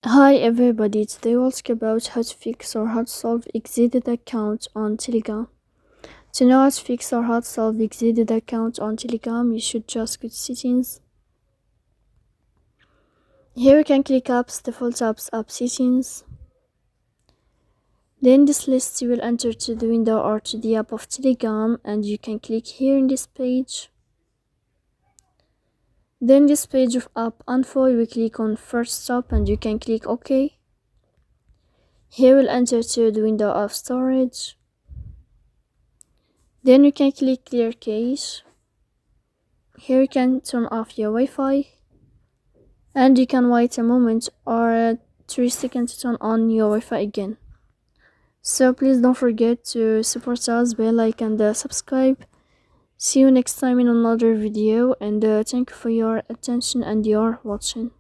Hi everybody, today we'll talk about how to fix or how to solve exited account on Telegram. To know how to fix or how to solve exited account on Telegram, you should just go to settings. Here you can click apps, default apps, app settings. Then this list you will enter to the window or to the app of Telegram, and you can click here in this page. Then this page of app info, you will click on first stop and you can click OK. Here we'll enter to the window of storage. Then you can click clear cache. Here you can turn off your Wi-Fi, and you can wait a moment or 3 seconds to turn on your Wi-Fi again. So please don't forget to support us by like and subscribe. See you next time in another video, and thank you for your attention and your watching.